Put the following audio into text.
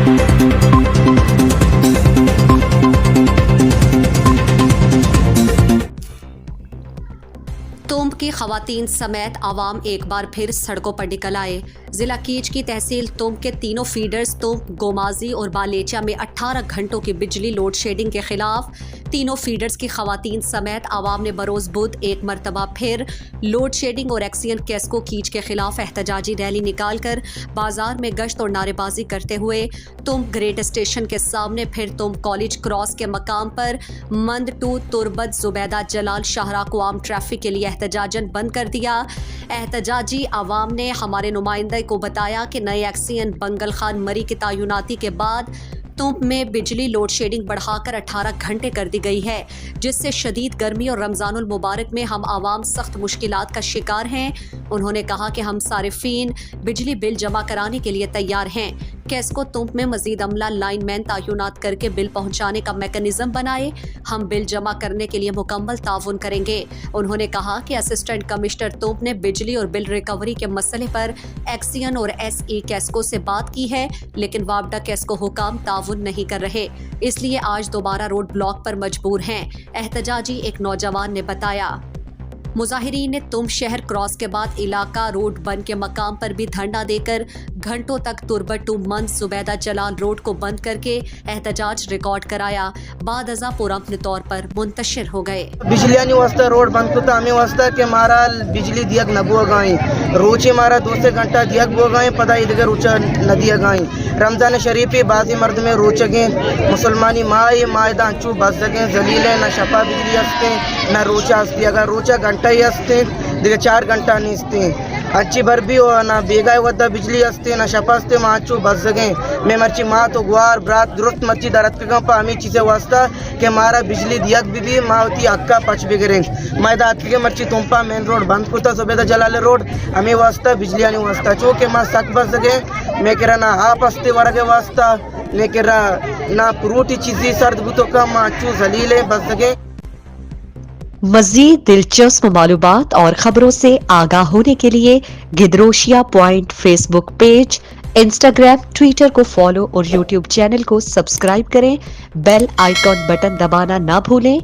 तुंब की खवातीन समेत आवाम एक बार फिर सड़कों पर निकल आए। जिला कीच की तहसील तुंब के तीनों फीडर्स तुंब, गोमाजी और बालेचा में 18 घंटों की बिजली लोड शेडिंग के खिलाफ तीनों फीडर्स की खवातीन समेत आवाम ने बरोज बुध एक मरतबा फिर लोड शेडिंग और एक्सियन केस्को कीच के खिलाफ एहतजाजी रैली निकालकर बाजार में गश्त और नारेबाजी करते हुए तुंब ग्रेड स्टेशन के सामने फिर तुंब कॉलेज क्रॉस के मकाम पर मंद टू तुरबत जुबैदा जलाल शाहरा को आम ट्रैफिक के लिए एहतजाजन बंद कर दिया। एहतजाजी आवाम ने हमारे नुमाइंदे को बताया कि नए एक्सियन बंगल खान मरी की तैनाती के बाद तुंब में बिजली लोड शेडिंग बढ़ाकर 18 घंटे कर दी गई है, जिससे शदीद गर्मी और रमजानुल मुबारक में हम आवाम सख्त मुश्किलात का शिकार हैं। उन्होंने कहा कि हम सारिफीन बिजली बिल जमा कराने के लिए तैयार हैं। केस्को तुंब में मजीद अमला लाइनमैन तैनात करके बिल पहुंचाने का मैकेनिज्म बनाए। हम बिल जमा करने के लिए मुकम्मल ताउन करेंगे। उन्होंने कहा कि असिस्टेंट कमिश्नर तुंब ने बिजली और बिल रिकवरी के मसले पर एक्सियन और SE केस्को से बात की है, लेकिन वापडा केस्को हुकाम ताउन नहीं कर रहे, इसलिए आज दोबारा रोड ब्लॉक पर मजबूर हैं। एहतजाजी एक नौजवान ने बताया। मुजाहिरीन ने तुंब शहर क्रॉस के बाद इलाका रोड बंद के मकाम पर भी धरना देकर घंटों तक तुरबत टू मंद जुबैदा जलाल रोड को बंद करके एहतजाज रिकॉर्ड कराया। बाद अज़ा पुरअमन तौर पर मुंतशिर हो गए। बिजली वास्ता रोड बंद कुता हमें वास्ता के मारा बिजली दियक नबुआ गाई रोचे मारा 2 से घंटा दियक बो गाई पता इधर रोचा नदिया गाई रमजान शरीफी बाजी मर्द में रोचगे मुसलमानी मायदा अंचू बस सके जलीले न शफा बिजली हस्ते न रोचा हस्ती अगर रोचा घंटा ही हस्ते दिखे 4 घंटा नहीं हस्ते अच्छी भर भी हो ना बेगा वद्दा बिजली हस्ते ना शफा हस्ते माचू बस सके मैं मर्ची माँ तो गुआर ब्रात दुरुस्त मर्ची दरत के पा हमें चीज़ें वास्ता के मारा बिजली दियक भी माँ होती अक्का पच बिगड़े मैदात के मर्ची तुम्पा मेन रोड बंद कुता सुबेदा जलाले रोड हमें वास्ता बिजली आने वास्ता चो के माँ सक बस सके मैं कह रहा ना आप हस्ते वर्ग वास्ता मैं कह रहा ना फ्रूटी चीज़ी सर्द बुतों का माचू जलीले बस सके। मज़ीद दिलचस्प मालूमात और खबरों से आगाह होने के लिए गिदरोशिया point Facebook page, Instagram, Twitter को फॉलो और यूट्यूब चैनल को सब्सक्राइब करें। बेल आइकॉन बटन दबाना ना भूलें